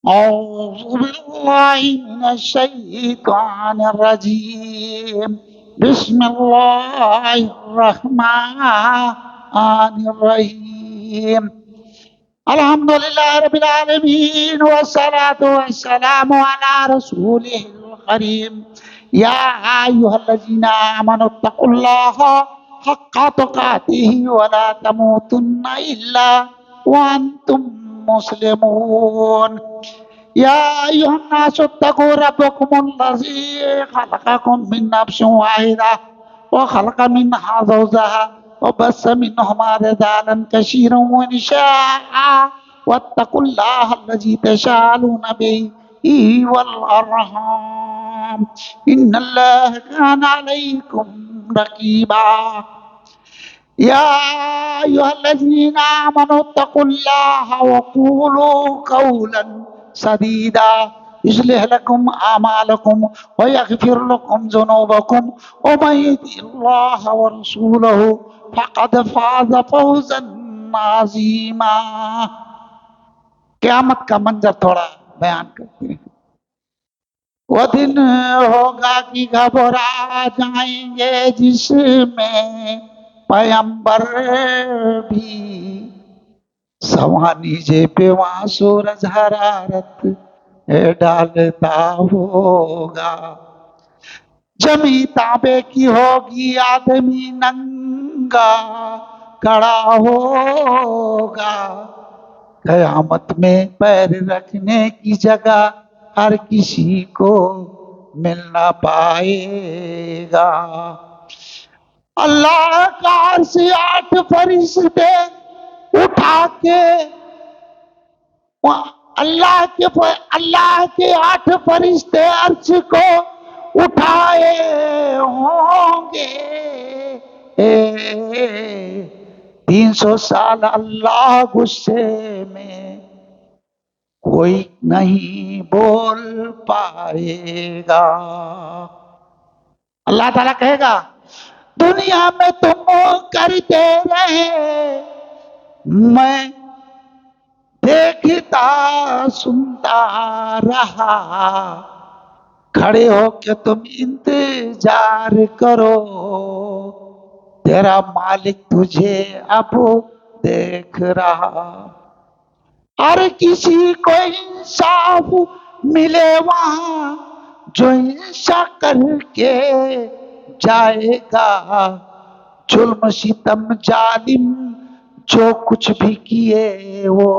أعوذ بالله من الشيطان الرجيم. بسم الله الرحمن الرحيم. الحمد لله رب العالمين والصلاة والسلام على رسوله الكريم. يا أيها الذين آمنوا اتقوا الله حق تقاته ولا تموتن إلا وأنتم مسلمون. يا أيها الناس اتقوا ربكم الذي خلقكم من نفس واحدة وخلق منها زوجها وبث منهما رجالا كثيرا ونساء واتقوا الله الذي تساءلون به والأرحام إن الله كان عليكم رقيبا. يا أيها الذين آمنوا اتقوا الله وقولوا قولا سديدا يصلح لكم أعمالكم ويغفر لكم ذنوبكم ومن يطع الله ورسوله فقد فاز فوزا عظيما. قیامت کا منظر تھوڑا بیان کرتے ہیں. وہ دن ہوگا کہ گھبرا جائیں گے جس میں پیمبر بھی سوانی پہ وہاں سورج حرارت ڈالتا ہوگا. جمی تانبے کی ہوگی آدمی ننگا کھڑا ہوگا. قیامت میں پیر رکھنے کی جگہ ہر کسی کو مل نہ پائے گا. اللہ کا عرش 8 فرشتے اٹھا کے اللہ کے 8 فرشتے عرش کو اٹھائے ہوں گے. 300 سال اللہ غصے میں کوئی نہیں بول پائے گا. اللہ تعالیٰ کہے گا دنیا میں تم کرتے رہے میں دیکھتا سنتا رہا. کھڑے ہو کے تم انتظار کرو تیرا مالک تجھے اب دیکھ رہا. ہر کسی کو انصاف ملے وہاں جو انصاف کر کے جائے گا. ظلم ستم ظالم جو کچھ بھی کیے وہ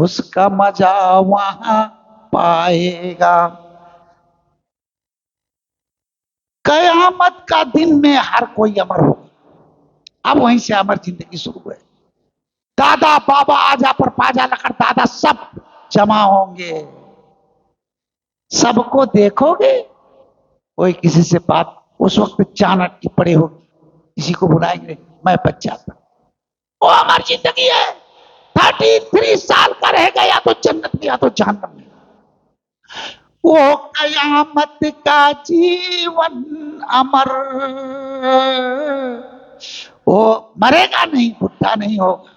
اس کا مزہ وہاں پائے گا. قیامت کا دن میں ہر کوئی امر ہوگا. اب وہیں سے امر زندگی شروع ہے. دادا بابا آجا پر پاجا لکڑ دادا سب جمع ہوں گے. سب کو دیکھو گے کوئی کسی سے بات اس وقت چانٹ کی پڑے ہوگی. کسی کو بلائیں گے میں بچ جاتا. وہ ہماری زندگی ہے. 33 سال کا رہ گیا تو جنت میں یا تو جہنم میں. وہ قیامت کا جیون امر وہ مرے گا نہیں بڈھا نہیں ہوگا.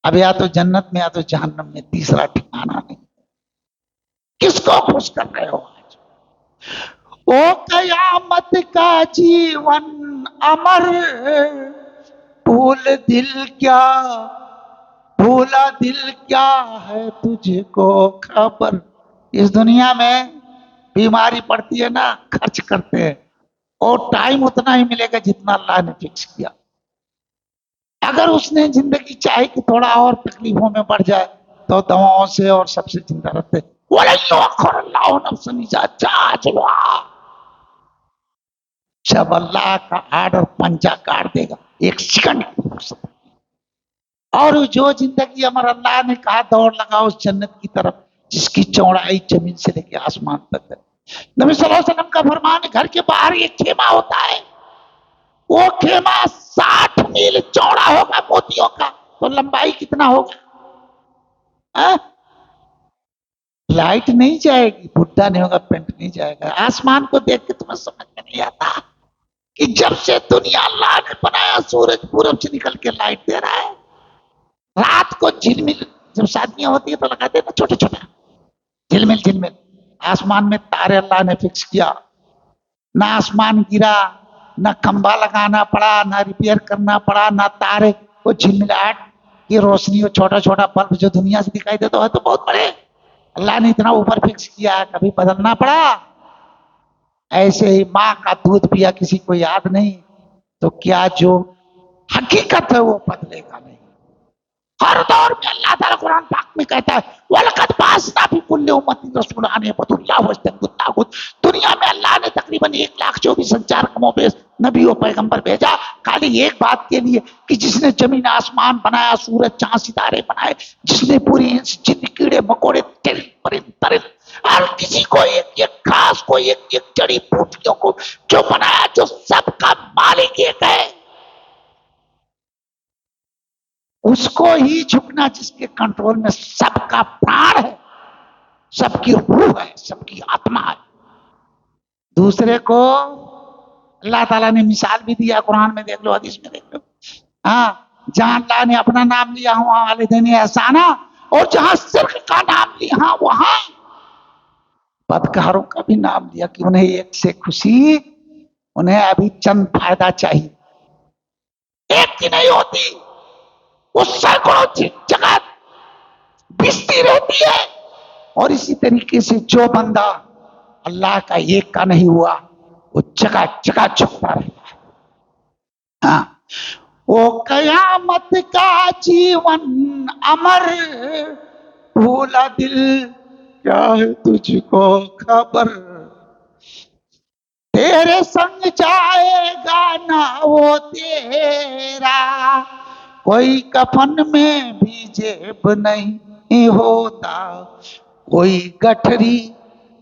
اب یا تو جنت میں یا تو جہنم میں. تیسرا ٹھکانا نہیں. کس کو خوش کر رہے ہو آج؟ او قیامت کا جیون امر بھولا دل کیا ہے تجھ کو خبر. اس دنیا میں بیماری پڑتی ہے نا خرچ کرتے ہیں اور ٹائم اتنا ہی ملے گا جتنا اللہ نے فکس کیا. اگر اس نے زندگی چاہے کہ تھوڑا اور تکلیفوں میں بڑھ جائے تو دواؤں سے اور سب سے زندہ رہتے. جب اللہ کا آرڈر پنجا کاٹ دے گا 1 سیکنڈ کی فرصت. اور جو زندگی ہمارا اللہ نے کہا دوڑ لگا اس جنت کی طرف جس کی چوڑائی زمین سے لے کے آسمان تک ہے. نبی صلی اللہ علیہ وسلم کا فرمان ہے گھر کے باہر ایک خیمہ ہوتا ہے. وہ خیمہ 60 میل چوڑا ہوگا موتیوں کا تو لمبائی کتنا ہوگا؟ لائٹ نہیں جائے گی بڈھا نہیں ہوگا پینٹ نہیں جائے گا. آسمان کو دیکھ کے تمہیں سمجھ میں نہیں آتا کہ جب سے دنیا اللہ نے بنایا سورج پورب سے نکل کے لائٹ دے رہا ہے. رات کو جھلمل جب شادیاں ہوتی ہے تو لگاتے ہیں نا چھوٹے چھوٹے جھلمل جھلمل. آسمان میں تارے اللہ نے فکس کیا, نہ آسمان گرا, نہ کھمبا لگانا پڑا, نہ ریپیئر کرنا پڑا, نہ تارے وہ جھلملاہٹ کی روشنی اور چھوٹا چھوٹا بلب جو دنیا سے دکھائی دیتا ہے تو بہت بڑے, اللہ نے اتنا اوپر فکس کیا, کبھی بدلنا پڑا. ایسے ہی ماں کا دودھ پیا کسی کو یاد نہیں, تو کیا جو حقیقت ہے وہ بدلے گا نہیں. ہر دور میں اللہ تعالیٰ قرآن پاک میں کہتا ہے وَلَقَدْ بَعَثْنَا فِي كُلِّ أُمَّةٍ رَسُولًا أَنِ اعْبُدُوا اللَّهَ وَاجْتَنِبُوا الطَّاغُوتَ. دنیا میں اللہ نے تقریباً 1,24,000 کموں بیش نبی و پیغمبر بھیجا خالی ایک بات کے لیے کہ جس نے زمین آسمان بنایا, سورج چاند ستارے بنائے, جس نے پوری انس جن کیڑے مکوڑے تل پرند ترند اور کسی کو ایک گھاس کو ایک جڑی بوٹیوں کو جو بنایا, جو سب کا مالک ایک ہے, اس کو ہی جھکنا جس کے کنٹرول میں سب کا پران ہے, سب کی روح ہے, سب کی آتما ہے. دوسرے کو اللہ تعالیٰ نے مثال بھی دیا, قرآن میں دیکھ لو, حدیث میں دیکھ لو. ہاں, جہاں اللہ نے اپنا نام لیا وہاں والدین احسانہ, اور جہاں شرک کا نام لیا وہاں بدکاروں کا بھی نام لیا کہ انہیں ایک سے خوشی, انہیں ابھی چند فائدہ چاہیے, ایک کی نہیں ہوتی, وہ سینکڑوں جگہ بستی رہتی ہے. اور اسی طریقے سے جو بندہ اللہ کا ایک کا نہیں ہوا وہ جگہ جگہ جھکتا رہتا ہے. ہاں, وہ قیامت کا جیون امر بھولا دل کیا ہے تجھ کو خبر, تیرے سنگ جائے گا نہ وہ تیرا, کوئی کفن میں بھی جیب نہیں ہوتا, کوئی گٹھری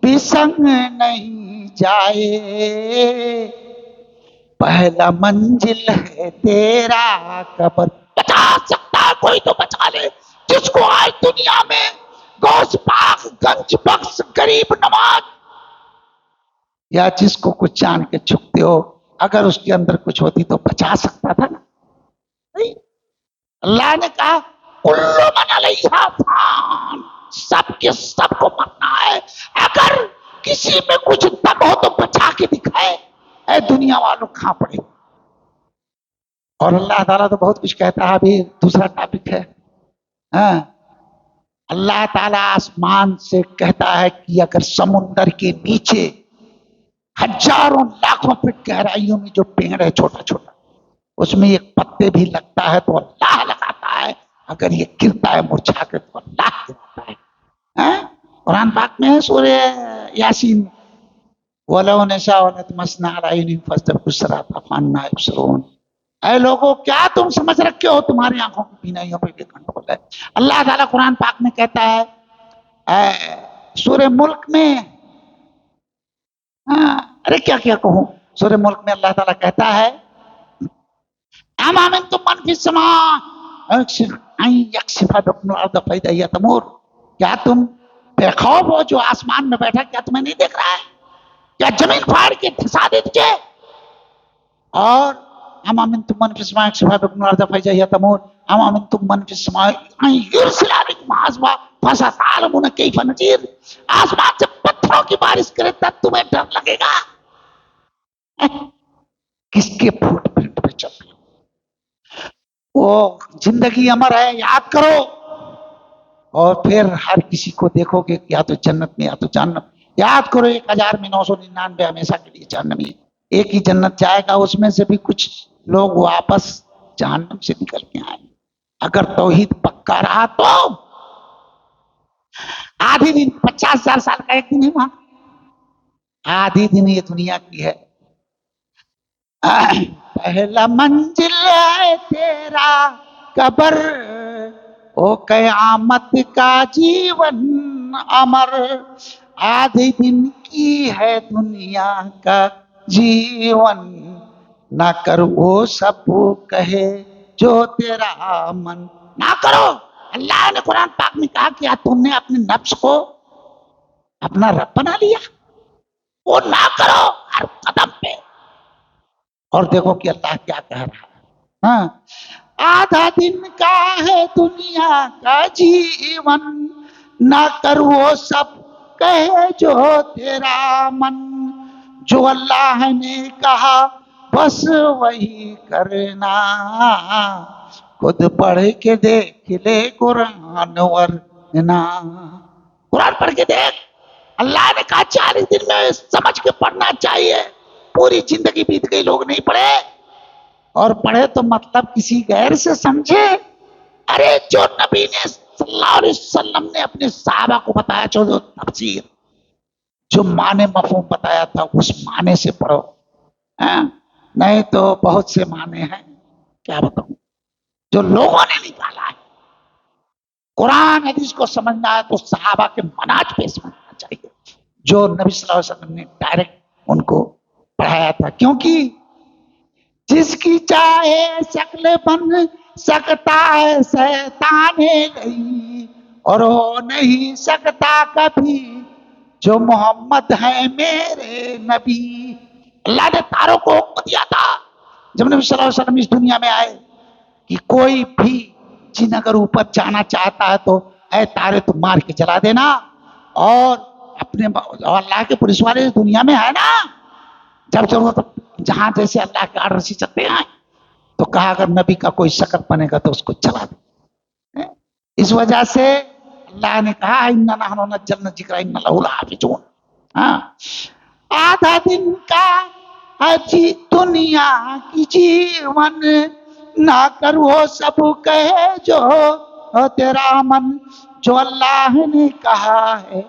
بھی سنگ نہیں جائے, پہلا منزل ہے تیرا قبر. بچا سکتا ہے کوئی تو بچا لے, جس کو آج دنیا میں گوشت پاک گنج بخش غریب نواز یا جس کو کچھ جان کے چھپتے ہو, اگر اس کے اندر کچھ ہوتی تو بچا سکتا تھا نا. نہیں, اللہ نے کہا کل من علیہا فان, سب کے سب کو مرنا ہے, اگر کسی میں کچھ دم ہو تو بچا کے دکھائے, اے دنیا والوں کہاں پڑے. اور اللہ تعالیٰ تو بہت کچھ کہتا ہے, ابھی دوسرا ٹاپک ہے. ہاں, اللہ تعالیٰ آسمان سے کہتا ہے کہ اگر سمندر کے نیچے ہزاروں لاکھوں فٹ گہرائیوں میں جو پیڑ ہے چھوٹا چھوٹا, اس میں ایک پتے بھی لگتا ہے تو اللہ لگاتا ہے, اگر یہ گرتا ہے مرجھا کے تو اللہ گراتا ہے. قرآن پاک میں ہے سورہ یاسین, وَلَوْ نَشَاءُ لَطَمَسْنَا عَلَىٰ أَعْيُنِهِمْ فَاسْتَبَقُوا الصِّرَاطَ فَأَنَّىٰ يُبْصِرُونَ. اے لوگوں کیا تم سمجھ رکھے ہو تمہاری آنکھوں کی بینائیوں پہ بھی کنٹرول ہے. اللہ تعالیٰ قرآن پاک میں کہتا ہے سورہ ملک میں, ارے کیا کیا کہوں, سورہ ملک میں اللہ تعالیٰ کہتا ہے أَمْ أَمِنْتُم مَّن فِي السَّمَاءِ أَن يَخْسِفَ بِكُمُ الْأَرْضَ فَإِذَا هِيَ تَمُورُ. کیا تم بے خوف ہو جو آسمان میں بیٹھا, کیا تمہیں نہیں دیکھ رہا ہے, کیا زمین پھاڑ کے دھسا دے تجھے. اور أَمْ أَمِنْتُم مَّن فِي السَّمَاءِ أَن يَخْسِفَ بِكُمُ الْأَرْضَ فَإِذَا هِيَ تَمُورُ أَمْ أَمِنْتُم مَّن فِي السَّمَاءِ أَن يُرْسِلَ عَلَيْكُمْ حَاصِبًا فَسَتَعْلَمُونَ كَيْفَ نَذِيرِ. آسمان سے پتھروں کی بارش کرے تب تمہیں ڈر لگے گا. کس کے فٹ پرنٹ پہ چل رہے, وہ زندگی امر ہے, یاد کرو. اور پھر ہر کسی کو دیکھو گے یا تو جنت میں یا تو جہنم. یاد کرو 1999 ہمیشہ کے لیے جہنمی ہے, ایک ہی جنت جائے گا, اس میں سے بھی کچھ لوگ واپس جہنم سے نکل کے آئیں. اگر توحید پکا رہا تو آدھی دن 50,000 سال کا ایک دن ہے وہاں, آدھی دن یہ دنیا کی ہے. پہلا منزل ہے تیرا قبر, او قیامت کا جیون امر, آدھی دن کی ہے دنیا کا جیون, نہ کر وہ سب کہے جو تیرا من. نہ کرو. اللہ نے قرآن پاک میں کہا کہ تم نے اپنے نفس کو اپنا رب بنا لیا, وہ نہ کرو ہر قدم پہ. اور دیکھو کہ اللہ کیا کہہ رہا ہے. ہاں, آدھا دن کا ہے دنیا کا جیون، نہ کر وہ سب کہے جو تیرا من، جو اللہ نے کہا بس وہی کرنا، خود پڑھ کے دیکھ لے قرآن ورنہ۔ قرآن پڑھ کے دیکھ، اللہ نے کہا 40 دن میں سمجھ کے پڑھنا چاہیے، پوری زندگی بیت گئی لوگ نہیں پڑھے، اور پڑھے تو مطلب کسی غیر سے سمجھے۔ ارے جو نبی نے صلی اللہ علیہ وسلم نے اپنے صحابہ کو بتایا، جو تفسیر، جو معنی مفہوم بتایا تھا اس معنی سے پڑھو، ہاں؟ نہیں تو بہت سے معنی ہیں، کیا بتاؤں، جو لوگوں نے نکالا ہے۔ قرآن حدیث کو سمجھنا ہے تو صحابہ کے مناج پہ سمجھنا چاہیے، جو نبی صلی اللہ علیہ وسلم نے ڈائریکٹ ان کو پڑھایا تھا، کیونکہ جس کی چاہے شکل بن سکتا ہے شیطان نہیں، اور ہو نہیں سکتا کبھی جو محمد ہے میرے نبی۔ اللہ نے تاروں کو حکم دیا تھا جب نبی صلی اللہ علیہ وسلم اس دنیا میں آئے کہ کوئی بھی جن اگر اوپر جانا چاہتا ہے تو اے تارے تو مار کے جلا دینا، اور اپنے اللہ کے پولیس والے اس دنیا میں ہے نا، جب ضرورت جہاں جیسے اللہ کے آرڈر سے چلتے ہیں، تو کہا اگر نبی کا کوئی شکل بنے گا تو اس کو جلا دے۔ اس وجہ سے اللہ نے کہا اِنَّا نَحْنُ نَزَّلْنَا الذِّكْرَ وَإِنَّا لَهُ لَحَافِظُونَ۔ ہاں، آدھا دن کا ہے دنیا کی جیون، نہ کر وہ سب کہے جو تیرا من، جو اللہ نے کہا ہے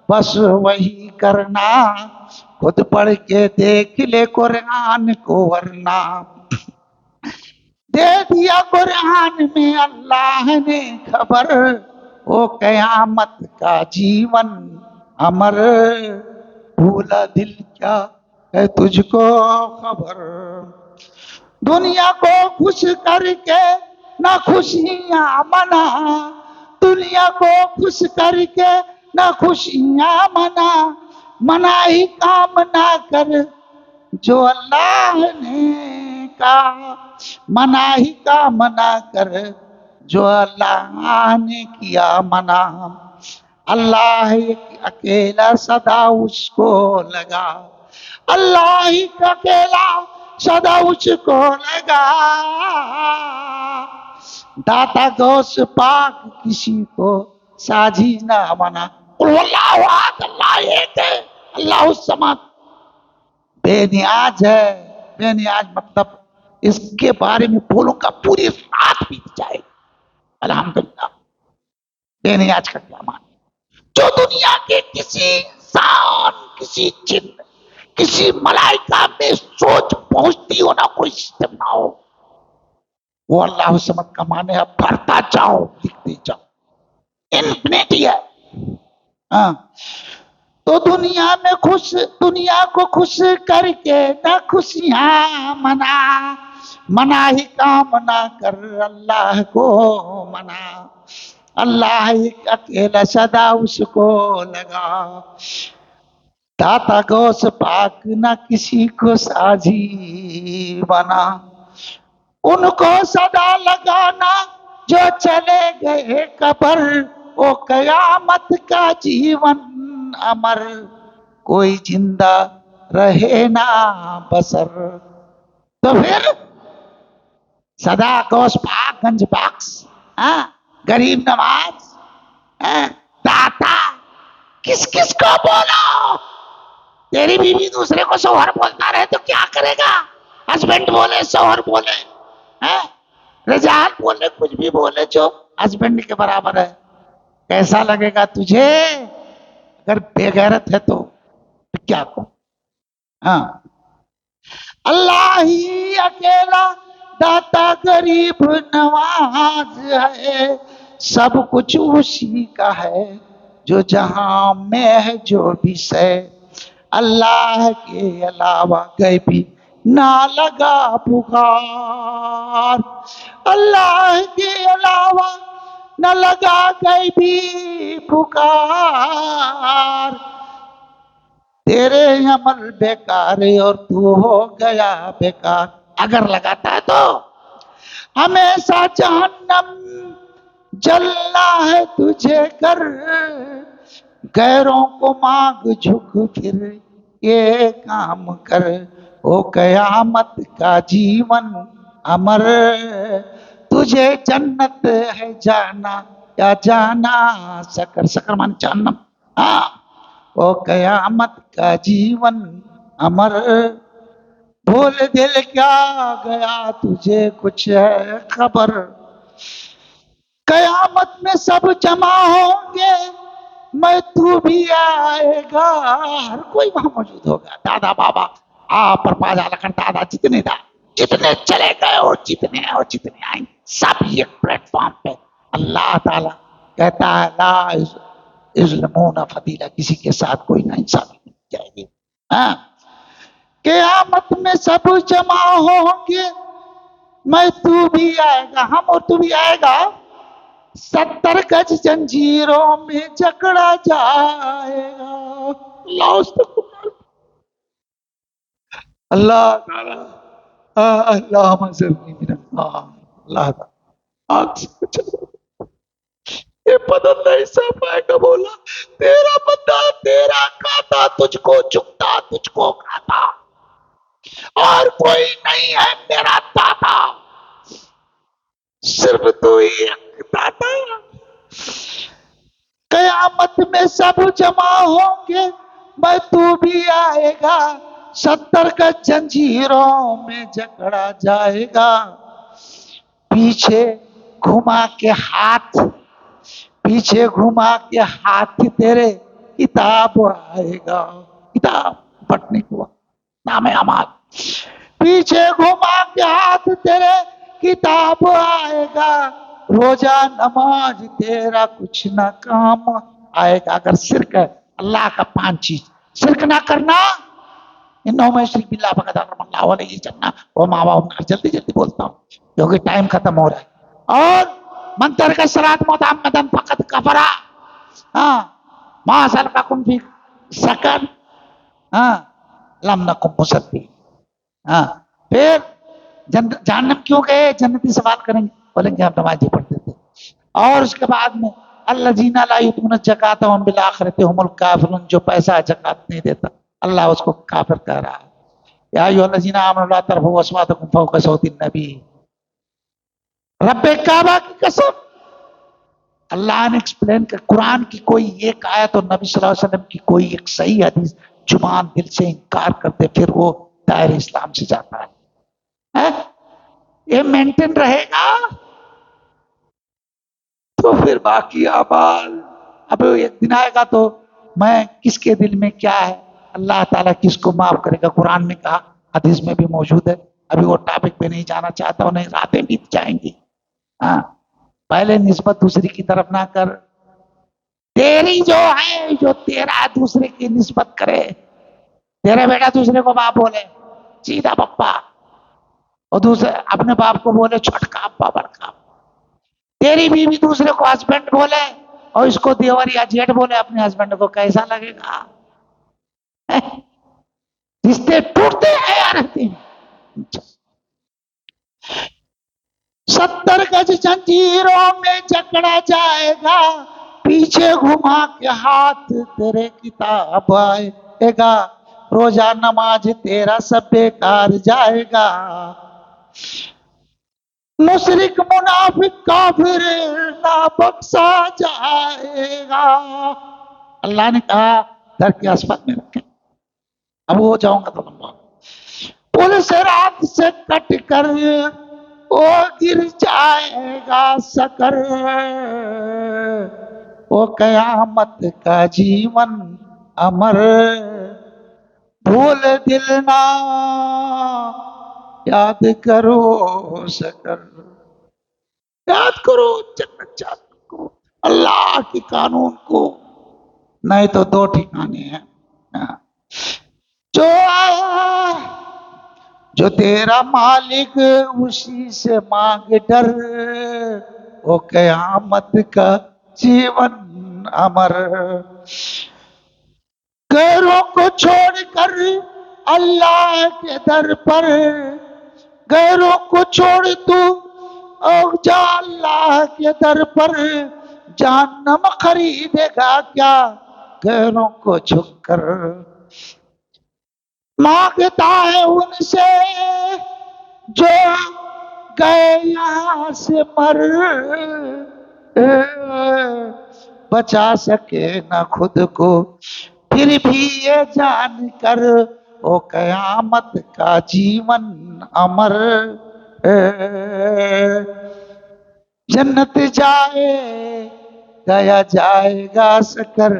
بس وہی کرنا، خود پڑھ کے دیکھ لے قرآن کو ورنہ۔ دے دیا قرآن میں اللہ نے خبر، وہ قیامت کا جیون امر، بھولا دل کیا ہے تجھ کو خبر، دنیا کو خوش کر کے نہ خوشیاں منا، دنیا کو خوش کر کے نہ خوشیاں منا، منا ہی کام نہ کر جو اللہ نے کہا، منع ہی کام نہ کر جو اللہ نے کیا منع، اللہ ایک اکیلا صدا اس کو لگا، اللہ ہی اکیلا صدا اس کو لگا، داتا غوث پاک کسی کو ساجی نہ بنا، قل اللہ احد، اللہ ایک ہے، اللہ الصمد، بے نیاز ہے۔ بے نیاز مطلب اس کے بارے میں بولوں کا پوری رات بیت جائے، الحمدللہ۔ بے نیاز کا کیا معنی؟ جو دنیا کے کسی انسان، کسی جن، کسی ملائکہ میں سوچ پہنچتی ہو نہ، کوئی سسٹم نہ ہو، وہ اللہ سمت کا معنی ہے بھرتا جاؤ لکھتے جاؤ، انفینٹی ہے۔ ہاں، تو دنیا میں خوش، دنیا کو خوش کر کے نہ خوشیاں منا، منا ہی کام نہ کر اللہ کو منا، اللہ ایک اکیلا صدا اس کو لگا، داتا غوث پاک نہ کسی کو ساجی بنا، ان کو صدا لگانا جو چلے گئے قبر، وہ قیامت کا جیون امر، کوئی زندہ رہے نا بسر۔ تو پھر صدا غوث پاک، گنج بخش، غریب نواز، داتا، کس کس کو بولو؟ تیری بیوی دوسرے کو شوہر بولتا رہے تو کیا کرے گا؟ ہسبینڈ بولے، شوہر بولے، رجال بولے، کچھ بھی بولے جو ہسبینڈ کے برابر ہے، کیسا لگے گا تجھے؟ اگر بے غیرت ہے تو کیا کہوں؟ ہاں، اللہ ہی اکیلا داتا غریب نواز ہے، سب کچھ اسی کا ہے، جو جہاں میں ہے جو بھی سے، اللہ کے علاوہ غیبی نہ لگا پکار، اللہ کے علاوہ نہ لگا غیبی پکار، تیرے عمل بیکار اور تو ہو گیا بیکار، اگر لگاتا ہے تو ہمیشہ جہنم جلنا ہے تجھے کر، غیروں کو مانگ جھک پھر یہ کام کر، او قیامت کا جیون امر، تجھے جنت ہے جانا یا جانا سکر، سکر مان جہنم، ہاں، او قیامت کا جیون امر، بھول دل کیا گیا تجھے کچھ ہے خبر، قیامت میں سب جمع ہوں گے میں تو بھی آئے گا، ہر کوئی وہاں موجود ہوگا، دادا بابا آپ پر پاجا لکڑ دادا جتنے دا جتنے چلے گئے اور جتنے آئیں سب ایک پلیٹ فارم پہ، اللہ تعالیٰ کہتا ہے لا یظلمون فتیلہ، کسی کے ساتھ کوئی نا انصافی نہیں کی جائے گی، ہاں، قیامت میں سب جمع ہوں گے میں تو بھی آئے گا، ہم اور تو بھی آئے گا، 70 گج جنجیروں میں جکڑا جائے گا، اللہ استغفر اللہ تعالی، اللہ مزرنی من اللہ، اللہ تعالی آگ سے بچا، یہ بدل نہیں سا پائے گا، بولا تیرا بندہ تیرا کھاتا تجھ کو چکتا تجھ کو کھاتا، اور کوئی نہیں ہے میرا دادا، صرف تو ہی ایک دادا، قیامت میں سب جمع ہوں گے میں تو بھی آئے گا، 70 کا جنجیروں میں جکڑا جائے گا، پیچھے گھما کے ہاتھ، پیچھے گھما کے ہاتھ تیرے کتاب آئے گا، کتاب پڑھنے کو نام اعمال، پیچھے گھما کے ہاتھ تیرے کتاب آئے گا، روزہ نماز تیرا کچھ نہ کام آئے گا، اگر شرک ہے اللہ کا 5 چیز، شرک نہ کرنا، انہوں میں شرک باللہ فقد حرم اللہ علیہ جنہ وہ ماں باپ نار، جلدی جلدی بولتا ہوں کیونکہ ٹائم ختم ہو رہا ہے، اور من ترک الصلاۃ متعمدا فقد کفر، ہاں، ما سلککم فی سقر، ہاں، لم نکن مصلین، ہاں، پھر جہنم کیوں گئے، جنتی سوال کریں گے، بولیں گے ہم نمازی پڑھتے تھے، اور اس کے بعد میں الذین لا یؤتون الزکاۃ وهم بالآخرۃ هم الکافرون، جو پیسہ زکات نہیں دیتا اللہ اس کو کافر کہہ رہا ہے، یا ایھا الذین آمنوا لا ترفعوا اصواتکم فوق صوت النبی، رب کعبہ کی قسم، اللہ نے ایکسپلین کر، قرآن کی کوئی ایک آیت اور نبی صلی اللہ علیہ وسلم کی کوئی ایک صحیح حدیث زبان دل سے انکار کرتے پھر وہ دائرہ اسلام سے جاتا ہے، یہ مینٹین رہے گا تو پھر باقی اعمال، اب ایک دن آئے گا تو میں کس کے دل میں کیا ہے اللہ تعالیٰ کس کو معاف کرے گا، قرآن میں کہا حدیث میں بھی موجود ہے، ابھی وہ ٹاپک پہ نہیں جانا چاہتا ہوں، نہیں راتیں بیت جائیں گی، ہاں، پہلے نسبت دوسری کی طرف نہ کر، تیری جو ہے جو تیرا دوسرے کی نسبت کرے، تیرے بیٹا دوسرے کو باپ بولے سیدھا پپا، اور دوسرے اپنے باپ کو بولے چھوٹکا ابا بڑکا، تیری بیوی دوسرے کو ہسبینڈ بولے اور اس کو دیور یا جیٹ بولے اپنے ہسبینڈ کو، کیسا لگے گا؟ رشتے ٹوٹتے ہیں یا رہتے ہیں؟ 70 گز جنجیروں میں جکڑا جائے گا، پیچھے گھما کے ہاتھ تیرے کتاب آئے گا، روزہ نماز تیرا سب بیکار جائے گا، مشرک منافق کافر نہ بخشا جائے گا، اللہ نے کہا گھر کے اسفل میں رکھیں، اب وہ جاؤں گا تو لمبا، پولیس رات سے کٹ کر وہ گر جائے گا سکر، وہ قیامت کا جیون امر، بھول دل نہ یاد کرو سکر، یاد کرو جنت جانے کو، اللہ کے قانون کو، نہیں تو 2 ٹھکانے ہیں، جو آیا جو تیرا مالک اسی سے مانگ ڈر، وہ قیامت کا جیون امر، غیروں کو چھوڑ کر اللہ کے در پر، غیروں کو چھوڑ تو اور جا اللہ کے در پر جہنم خریدے گا کیا غیروں کو جھک کر مانگتا ہے ان سے جو گئے یہاں سے مر بچا سکے نہ خود کو پھر بھی یہ جان کر او قیامت کا جیون امر جنت جائے گیا جائے گا سکر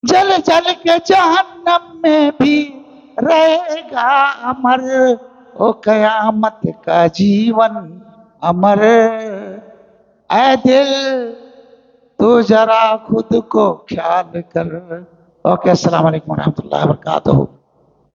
جل جل کے جہنم میں بھی رہے گا امر او قیامت کا جیون امر اے دل تو ذرا خود کو خیال کر اوکے السلام علیکم ورحمۃ اللہ وبرکاتہ